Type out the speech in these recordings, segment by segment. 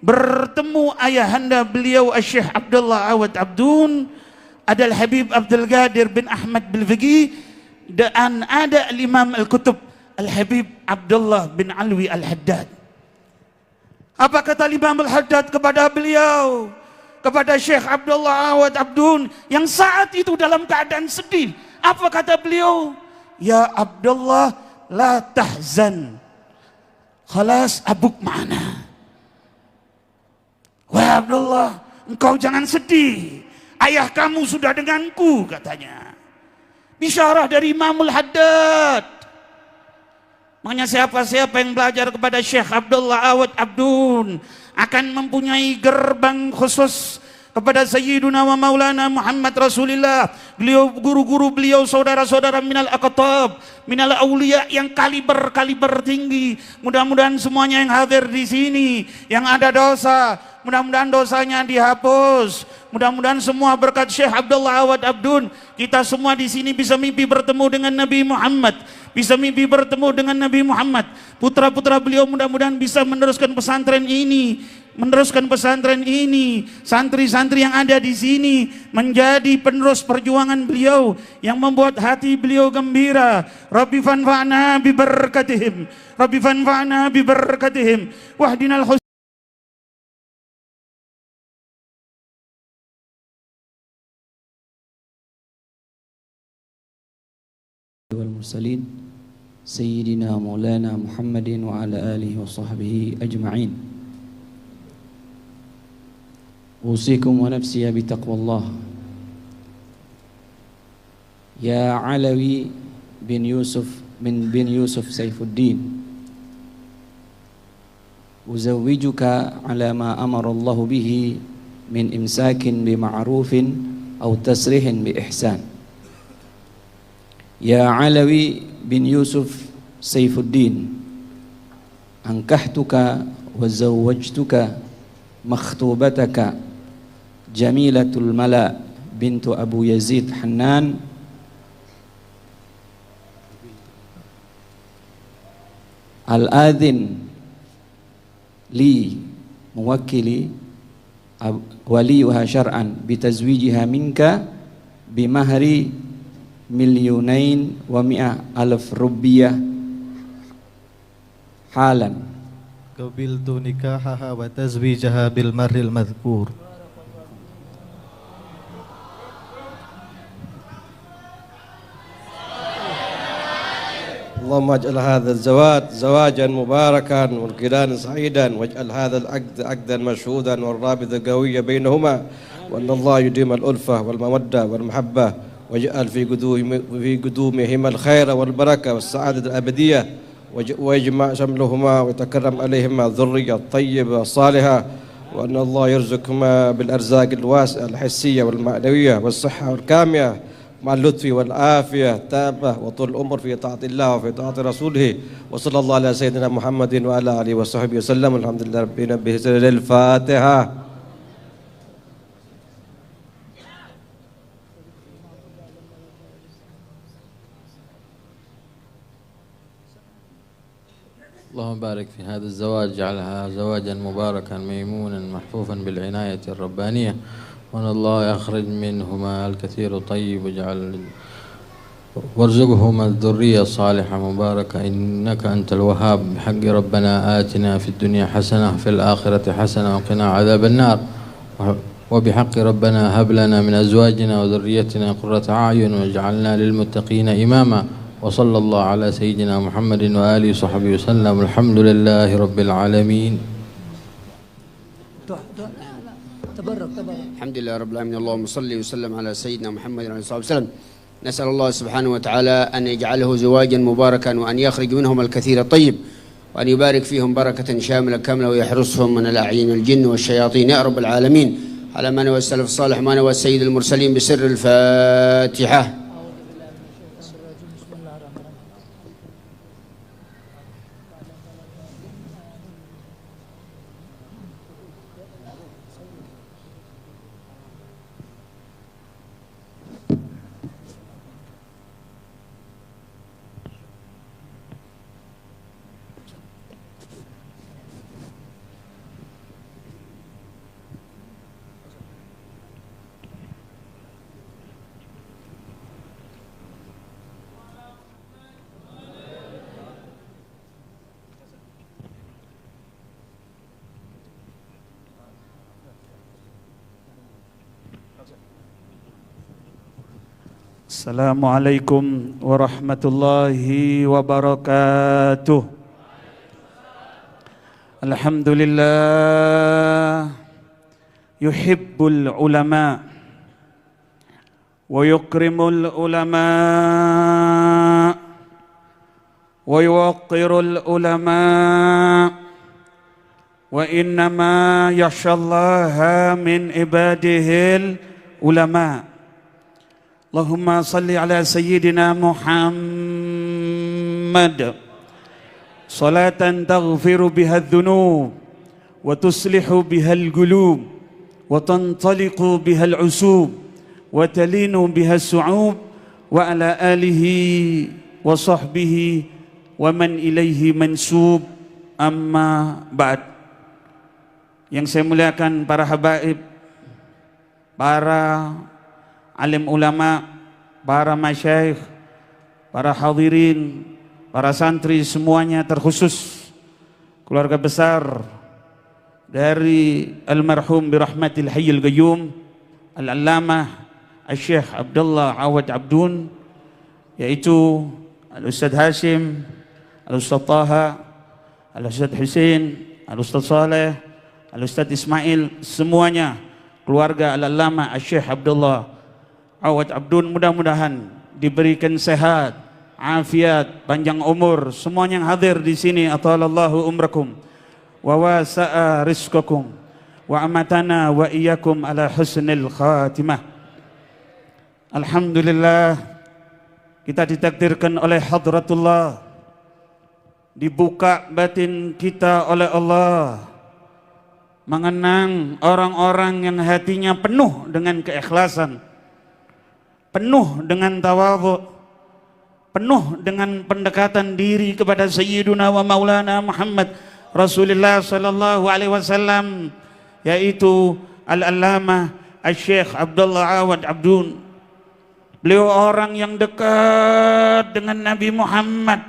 bertemu ayahanda beliau Syekh Abdullah Awad Abdun, ada Al-Habib Abdul Qadir bin Ahmad Bilfaqih, dan ada Imam Al-Kutub Al-Habib Abdullah bin Alwi Al-Haddad. Apa kata Imam Al-Haddad kepada beliau, kepada Syekh Abdullah Awad Abdun yang saat itu dalam keadaan sedih? Apa kata beliau? Ya Abdullah, la tahzan, khalas abuk mana. Wahai Abdullah, engkau jangan sedih, ayah kamu sudah denganku, katanya. Bisyarah dari Imam Al-Haddad. Makanya siapa-siapa yang belajar kepada Syekh Abdullah Awad Abdun akan mempunyai gerbang khusus kepada Sayyiduna wa Maulana Muhammad Rasulullah. Beliau guru-guru beliau, saudara-saudara minal aqtab, minal aulia yang kaliber tinggi. Mudah-mudahan semuanya yang hadir di sini yang ada dosa, mudah-mudahan dosanya dihapus. Mudah-mudahan semua berkat Syekh Abdullah Awad Abdun, kita semua di sini bisa mimpi bertemu dengan Nabi Muhammad, bisa mimpi bertemu dengan Nabi Muhammad. Putra-putra beliau mudah-mudahan bisa meneruskan pesantren ini, santri-santri yang ada di sini menjadi penerus perjuangan beliau yang membuat hati beliau gembira. Rabbi fanfa'na bi barakatihim, Rabbi fanfa'na bi barakatihim, wahdinal والمرسلين سيدنا مولانا محمد وعلى آله وصحبه أجمعين. أوصيكم ونفسي بتقوى الله. يا علوي بن يوسف سيف الدين، أزوجك على ما أمر الله به من إمساك بمعروف أو تسريح بإحسان. يا علوي بن يوسف سيف الدين، أنكحتك وزوجتك مخطوبتك جميلة الملا بنت أبو يزيد حنان الآذن لي موكلي وليها شرعا بتزويجها منك بمهر 2,100,000 rupiah حالا. قبلت نكاحها وتزويجها بالمهر المذكور. اللهم اجعل هذا الزواج زواجا مباركا والقران سعيدا، واجعل هذا العقد عقدا مشهودا والرابطه قويه بينهما، وان الله يديم الالفه والموده والمحبه، واجعل في قدومهما الخير والبركه والسعاده الابديه، ويجمع شملهما ويتكرم عليهما الذريه الطيبه الصالحه، وان الله يرزقهما بالارزاق الواسعه الحسيه والمعنويه والصحه الكامله مع اللطف والعافية التامة وطول العمر في طاعة الله وفي طاعة رسوله، وصلى الله على سيدنا محمد وعلى آله وصحبه وسلم. الحمد لله رب العالمين. الفاتحة. اللهم بارك في هذا الزواج، جعلها زواجا مباركا ميمونا محفوفا بالعناية الربانية، وأن الله يخرج منهما الكثير الطيب، وارزقهما الذرية الصالحة مباركة، إنك أنت الوهاب. بحق ربنا آتنا في الدنيا حسنة في الآخرة حسنة وقنا عذاب النار، وبحق ربنا هب لنا من أزواجنا وذريتنا قرة أعين واجعلنا للمتقين إماما. وصلى الله على سيدنا محمد وآله وصحبه وسلم. الحمد لله رب العالمين. الحمد لله رب العالمين. اللهم صل وسلم على سيدنا محمد وعلى اله وسلم. نسأل الله سبحانه وتعالى أن يجعله زواجا مباركا، وأن يخرج منهم الكثير الطيب، وأن يبارك فيهم بركة شاملة كاملة، ويحرسهم من الأعين والجن والشياطين يا رب العالمين، على ما نوى السلف الصالح ما نوى السيد المرسلين بسر الفاتحة. Assalamualaikum warahmatullahi wabarakatuh. Alhamdulillah yuhibbul ulama wa yukrimul ulama wa yuwaqqirul ulama wa innama yakhshallaha min ibadihil ulama. Allahumma salli ala sayyidina Muhammad salatan taghfiru biha adh-dhunub wa tuslihu biha al-qulub wa tantaliqu biha al-usub wa talinu biha as-su'ub wa ala alihi wa sahbihi wa man ilaihi mansub, amma ba'd. Yang saya muliakan para habaib, para alim ulama, para masyayikh, para hadirin, para santri semuanya, terkhusus keluarga besar dari almarhum birahmatil hayyil qayyum al-allamah Syekh Abdullah Awad Abdun, yaitu Al-Ustadz Hashim, Al-Ustadz Taha, Al-Ustadz Husain, Al-Ustadz Saleh, Al-Ustadz Ismail, semuanya keluarga al-allamah Syekh Abdullah Awad Abdun, mudah-mudahan diberikan sehat, afiat, panjang umur semuanya yang hadir di sini. Atalallahu umrakum wa wasa'a rizqakum wa amatana wa iyyakum ala husnil khatimah. Alhamdulillah, kita ditakdirkan oleh hadratullah, dibuka batin kita oleh Allah, mengenang orang-orang yang hatinya penuh dengan keikhlasan, penuh dengan tawadhu, penuh dengan pendekatan diri kepada Sayyiduna wa Maulana Muhammad Rasulullah sallallahu alaihi wasallam, yaitu Al-Allamah Syekh Abdullah Awad Abdun. Beliau orang yang dekat dengan Nabi Muhammad.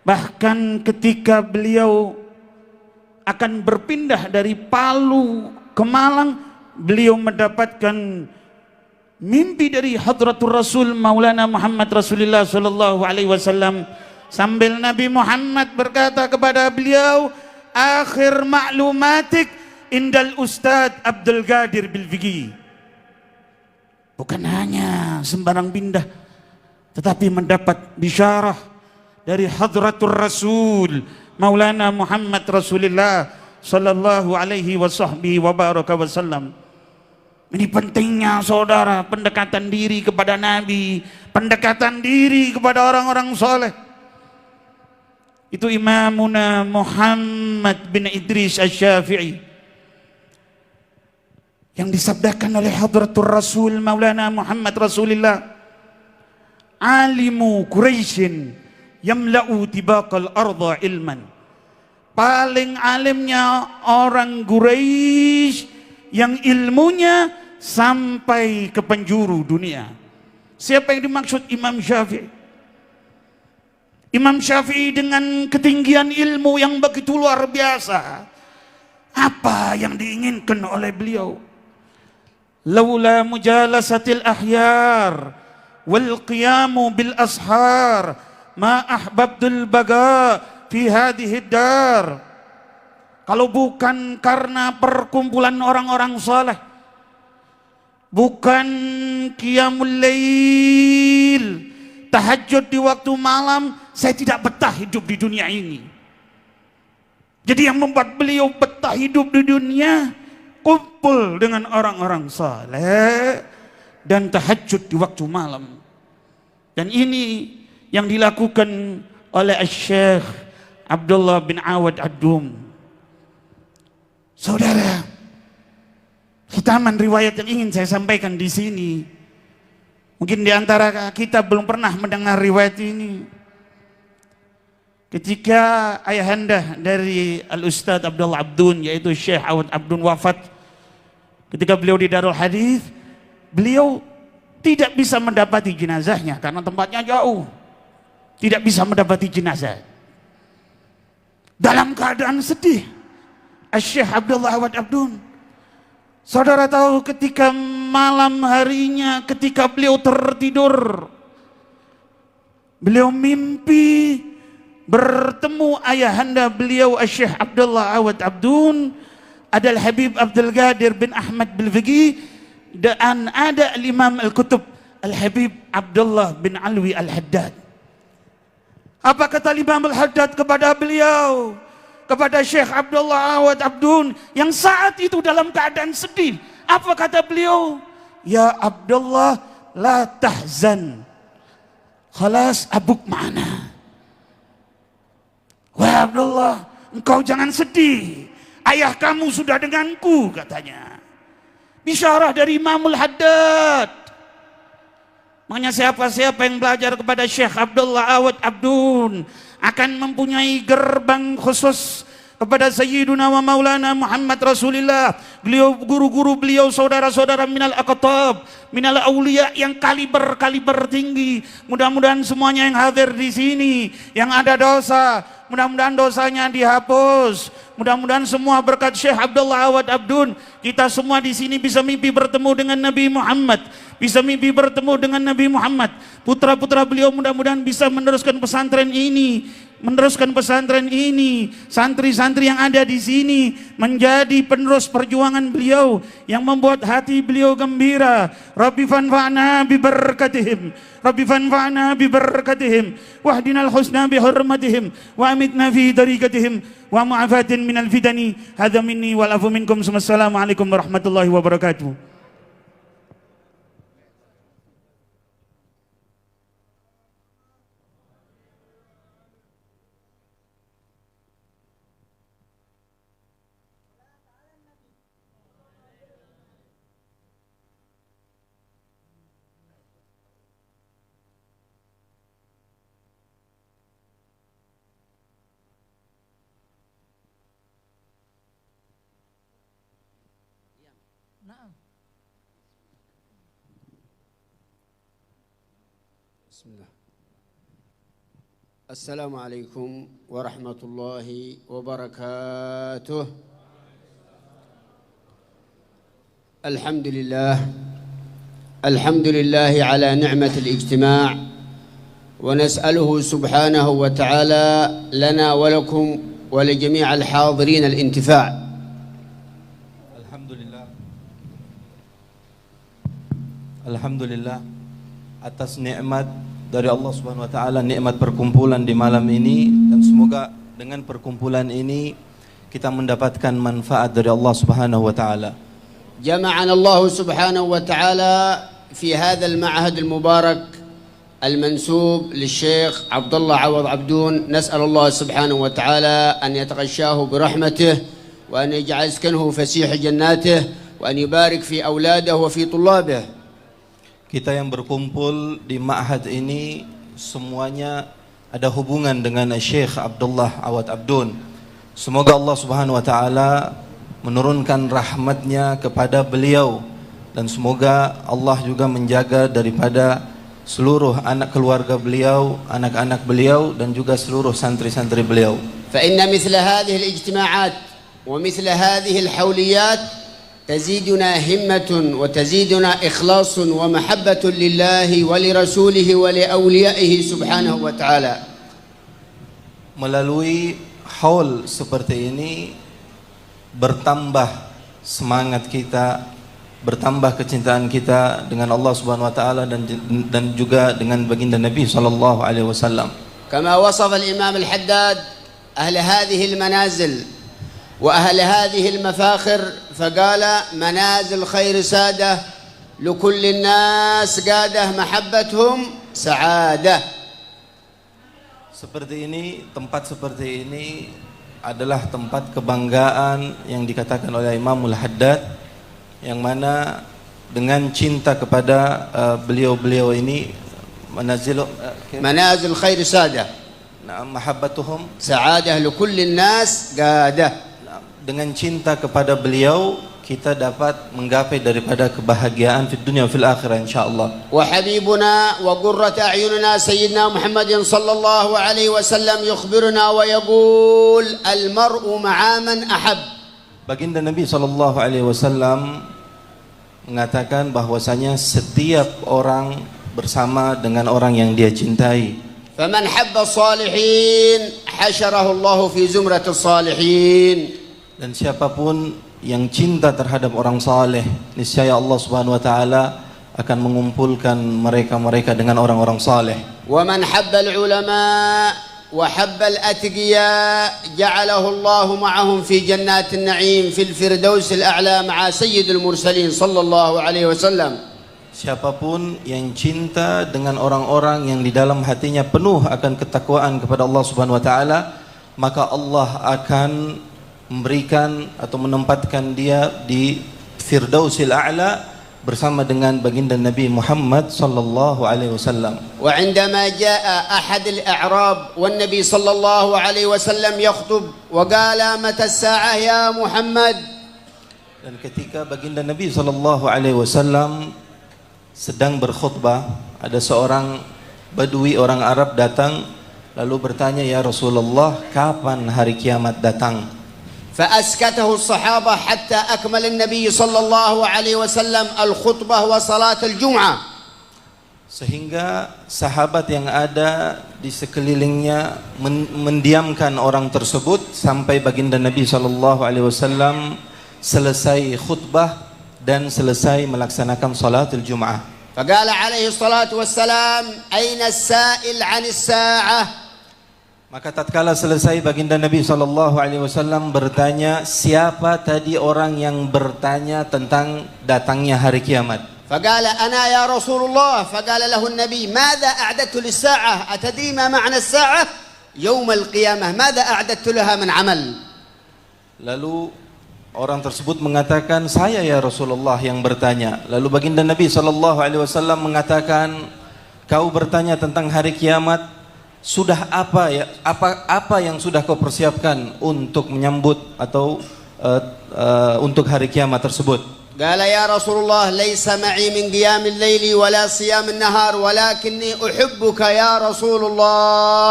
Bahkan ketika beliau akan berpindah dari Palu ke Malang, beliau mendapatkan mimpi dari hadratur Rasul Maulana Muhammad Rasulullah sallallahu alaihi wasallam, sambil Nabi Muhammad berkata kepada beliau, akhir ma'lumatik indal Ustadz Abdul Qadir Bilfiqi. Bukan hanya sembarang pindah, tetapi mendapat bisyarah dari hadratur Rasul Maulana Muhammad Rasulullah sallallahu alaihi wasallam. Ini pentingnya saudara, pendekatan diri kepada Nabi, pendekatan diri kepada orang-orang soleh. Itu Imamuna Muhammad bin Idris Asy-Syafi'i yang disabdakan oleh hadratur Rasul Maulana Muhammad Rasulullah, alimu Quraisyin yamla'u tibaqal arda ilman. Paling alimnya orang Quraisy yang ilmunya sampai ke penjuru dunia. Siapa yang dimaksud? Imam Syafi'i. Imam Syafi'i dengan ketinggian ilmu yang begitu luar biasa. Apa yang diinginkan oleh beliau? Laula mujalasatil ahyar wal qiyamu bil ashar ma ahbabtul baga fi hadhihi dar. Kalau bukan karena perkumpulan orang-orang saleh, bukan qiyamul lail, tahajud di waktu malam, saya tidak betah hidup di dunia ini. Jadi yang membuat beliau betah hidup di dunia, kumpul dengan orang-orang saleh dan tahajud di waktu malam. Dan ini yang dilakukan oleh Syekh Abdullah bin Awad Abdun. Saudara, khitaman riwayat yang ingin saya sampaikan di sini. Mungkin di antara kita belum pernah mendengar riwayat ini. Ketika ayahanda dari Al-Ustadz Abdullah Abdun, yaitu Syekh Awad Abdun, wafat, ketika beliau di Darul Hadis, beliau tidak bisa mendapati jenazahnya karena tempatnya jauh. Tidak bisa mendapati jenazah. Dalam keadaan sedih, Syekh Abdullah Awad Abdun Saudara tahu ketika malam harinya, ketika beliau tertidur, beliau mimpi bertemu ayahanda beliau Syekh Abdullah Awad Abdun, ada Habib Abdul Qadir bin Ahmad Bilfiqi, dan ada Imam Al-Kutub Al-Habib Abdullah bin Alwi Al-Haddad. Apa kata Imam Al-Haddad kepada beliau, kepada Syekh Abdullah Awad Abdun yang saat itu dalam keadaan sedih? Apa kata beliau? Ya Abdullah, la tahzan, khalas abuk ma'ana. Wah Abdullah, engkau jangan sedih, ayah kamu sudah denganku, katanya. Bisyarah dari Imamul Haddad. Makanya siapa-siapa yang belajar kepada Syekh Abdullah Awad Abdun akan mempunyai gerbang khusus kepada Sayyiduna wa Maulana Muhammad Rasulullah. Beliau, guru-guru beliau, saudara-saudara minal aqtab, minal aulia yang kaliber tinggi. Mudah-mudahan semuanya yang hadir di sini, yang ada dosa, mudah-mudahan dosanya dihapus. Mudah-mudahan semua berkat Syekh Abdullah Awad Abdun, kita semua di sini bisa mimpi bertemu dengan Nabi Muhammad, bisa mimpi bertemu dengan Nabi Muhammad. Putra-putra beliau mudah-mudahan bisa meneruskan pesantren ini, santri-santri yang ada di sini menjadi penerus perjuangan beliau yang membuat hati beliau gembira. Rabbi fanfa'na bi barakatihim, Rabbi fanfa'na bi barakatihim, wahdinal husna bi hurmatihim, wa amitna fi tariqatihim, wa mu'afatin minal fitani. Hadza minni wal afu minkum. Assalamualaikum warahmatullahi wabarakatuh. Bismillah. Assalamualaikum warahmatullahi wabarakatuh. Alhamdulillah ala ni'mat al-ijtima' wa nas'aluhu subhanahu wa ta'ala lana wa lakum wa li jami' al-hadirin al-intifa'. Alhamdulillah atas nikmat dari Allah Subhanahu wa taala, nikmat perkumpulan di malam ini, dan semoga dengan perkumpulan ini kita mendapatkan manfaat dari Allah Subhanahu wa taala. Jama'ana Allah Subhanahu wa taala fi hadha al-ma'had al-mubarak al-mansub للشيخ عبد الله عوض عبدون. نسأل الله سبحانه وتعالى أن يتغشاه برحمته وأن يجعل سكنه فسيح جناته وأن يبارك في أولاده وفي طلابه. Kita yang berkumpul di ma'had ini semuanya ada hubungan dengan Syekh Abdullah Awad Abdun. Semoga Allah Subhanahu wa taala menurunkan rahmatnya kepada beliau, dan semoga Allah juga menjaga daripada seluruh anak keluarga beliau, anak-anak beliau, dan juga seluruh santri-santri beliau. Fa inna mithla hadhihi al-ijtima'at wa mithla hadhihi al-hawliyat تزيدنا همة وتزيدنا إخلاص ومحبة لله ولرسوله ولأوليائه سبحانه وتعالى. Melalui haul seperti ini bertambah semangat kita, bertambah kecintaan kita dengan Allah Subhanahu wa taala dan juga dengan baginda Nabi sallallahu alaihi wasallam. كما وصف الإمام الحداد أهل هذه المنازل وأهل هذه المفاخر فقال منازل خير سادة لكل الناس قادة محبتهم سعادة. Seperti ini, tempat seperti ini adalah tempat kebanggaan yang dikatakan oleh Imamul Haddad, yang mana dengan cinta kepada beliau-beliau ini manazil khair sadah, mahabbatuhum sa'adah likulli nas qadah. Dengan cinta kepada beliau kita dapat menggapai daripada kebahagiaan di dunia fil akhirah insyaallah. Wa habibuna wa qurrat a'yunina sayyidina Muhammadin sallallahu alaihi wasallam yukhbiruna wa yaqul al mar'u ma'a man ahab. Baginda Nabi sallallahu alaihi wasallam mengatakan bahwasanya setiap orang bersama dengan orang yang dia cintai. فمن حب الصالحين حشره الله في زمرة الصالحين. Dan siapapun yang cinta terhadap orang saleh, niscaya Allah Subhanahu wa taala akan mengumpulkan mereka dengan orang-orang saleh. ومن حب العلماء وحب الأتقياء جعله الله معهم في جنات النعيم في الفردوس الأعلى مع سيد المرسلين صلى الله عليه وسلم. Siapapun yang cinta dengan orang-orang yang di dalam hatinya penuh akan ketakwaan kepada Allah Subhanahu wa taala, maka Allah akan memberikan atau menempatkan dia di Firdausil A'la bersama dengan baginda Nabi Muhammad sallallahu alaihi wasallam. وعندما جاء أحد الأعراب والنبي صلى الله عليه وسلم يخطب وقال متى الساعة يا محمد. Dan ketika baginda Nabi sallallahu alaihi wasallam sedang berkhutbah, ada seorang badui orang Arab datang lalu bertanya, "Ya Rasulullah, kapan hari kiamat datang?" فأسكته الصحابة حتى أكمل النبي صلى الله عليه وسلم الخطبة وصلاة الجمعة. Sehingga sahabat yang ada di sekelilingnya mendiamkan orang tersebut sampai baginda Nabi sallallahu alaihi wasallam selesai khutbah dan selesai melaksanakan salatul Jum'ah. فقال عليه الصلاة والسلام أين السائل عن الساعة. Maka tatkala selesai baginda Nabi sallallahu alaihi wasallam bertanya, siapa tadi orang yang bertanya tentang datangnya hari kiamat? فقال أنا يا رسول الله. فقال له النبي ماذا أعددت للساعة أتدري ما معنى الساعة يوم القيامة ماذا أعددت لها من عمل. Lalu orang tersebut mengatakan, saya ya Rasulullah yang bertanya. Lalu baginda Nabi sallallahu alaihi wasallam mengatakan, kau bertanya tentang hari kiamat, sudah apa yang sudah kau persiapkan untuk menyambut atau untuk hari kiamat tersebut? قال يا رسول الله ليس معي من قيام الليل ولا صيام النهار ولكني أحبك يا رسول الله.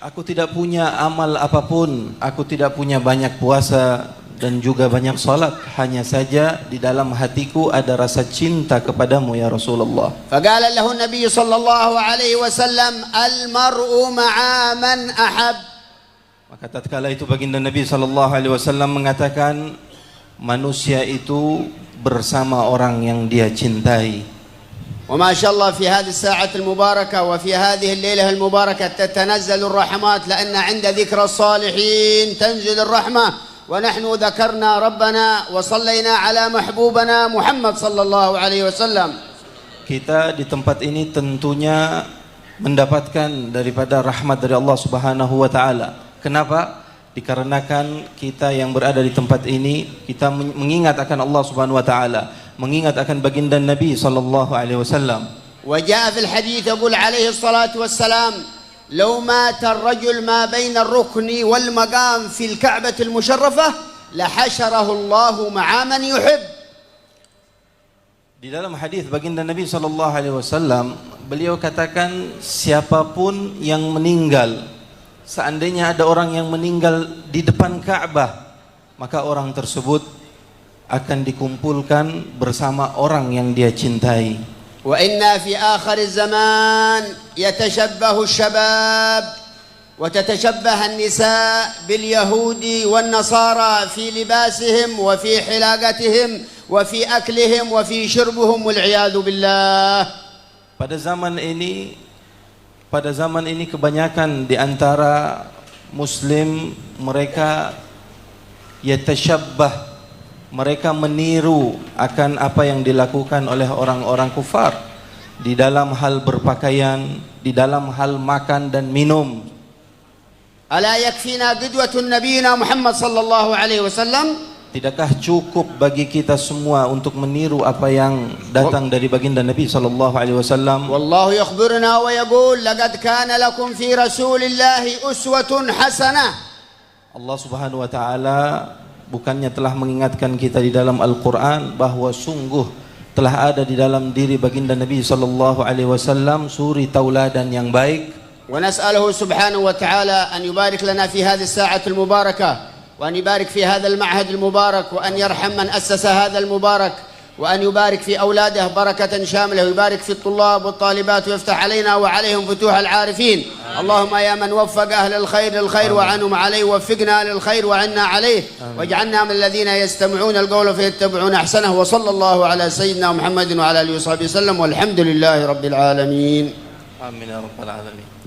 Aku tidak punya amal apapun, aku tidak punya banyak puasa dan juga banyak salat, hanya saja di dalam hatiku ada rasa cinta kepadamu ya Rasulullah. فقال له النبي صلى الله عليه وسلم المرء مع من أحب. Maka tatkala itu baginda Nabi sallallahu alaihi wasallam mengatakan, manusia itu bersama orang yang dia cintai. وما شاء الله في هذه الساعة المباركة وفي هذه الليلة المباركة تتنزل الرحمات لأن عند ذكر الصالحين تنزل الرحمة ونحن ذكرنا ربنا وصلينا على محبوبنا محمد صلى الله عليه وسلم. Kita di tempat ini tentunya mendapatkan daripada rahmat dari Allah Subhanahu wa taala. Kenapa? Dikarenakan kita yang berada di tempat ini kita mengingat akan Allah Subhanahu wa taala, mengingat akan baginda Nabi sallallahu alaihi wasallam. وجاء في الحديث يقول عليه الصلاة والسلام لو مات الرجل ما بين الركن والمقام في الكعبة المشرفة لحشره الله مع من يحب. Di dalam hadis baginda Nabi sallallahu alaihi wasallam, beliau katakan siapapun yang meninggal, seandainya ada orang yang meninggal di depan Ka'bah, maka orang tersebut akan dikumpulkan bersama orang yang dia cintai. Wa inna fi akhir zaman yatashabbahu ash-shabab wa tatashabbaha an-nisa bil yahudi wan nasara fi libasihim wa fi hilagatihim wa fi aklihim wa fi syurbihim wal iyadu billah. Pada zaman ini kebanyakan di antara muslim mereka yatashabbah, mereka meniru akan apa yang dilakukan oleh orang-orang kufar di dalam hal berpakaian, di dalam hal makan dan minum. Ala yakfina qudwatun nabiyina Muhammad sallallahu alaihi wasallam. Tidakkah cukup bagi kita semua untuk meniru apa yang datang dari baginda Nabi sallallahu alaihi wasallam? Wallahu yakhbiruna wa yaqul laqad kana lakum fi rasulillahi uswatun hasanah. Allah Subhanahu wa taala bukannya telah mengingatkan kita di dalam Al-Qur'an bahwa sungguh telah ada di dalam diri baginda Nabi sallallahu alaihi wasallam suri tauladan yang baik. Wa nas'aluhu subhanahu wa ta'ala an yubarik lana fi hadhihi as-sa'ati al-mubarakah وأن يبارك في هذا المعهد المبارك، وأن يرحم من أسس هذا المبارك، وأن يبارك في أولاده بركة شاملة، ويبارك في الطلاب والطالبات، ويفتح علينا وعليهم فتوح العارفين. اللهم يا من وفق أهل الخير للخير وعنهم عليه، وفقنا للخير وعنا عليه، واجعلنا من الذين يستمعون القول فيتبعون أحسنه. وصلى الله على سيدنا محمد وعلى آله وصحبه وسلم، والحمد لله رب العالمين. آمين يا رب العالمين.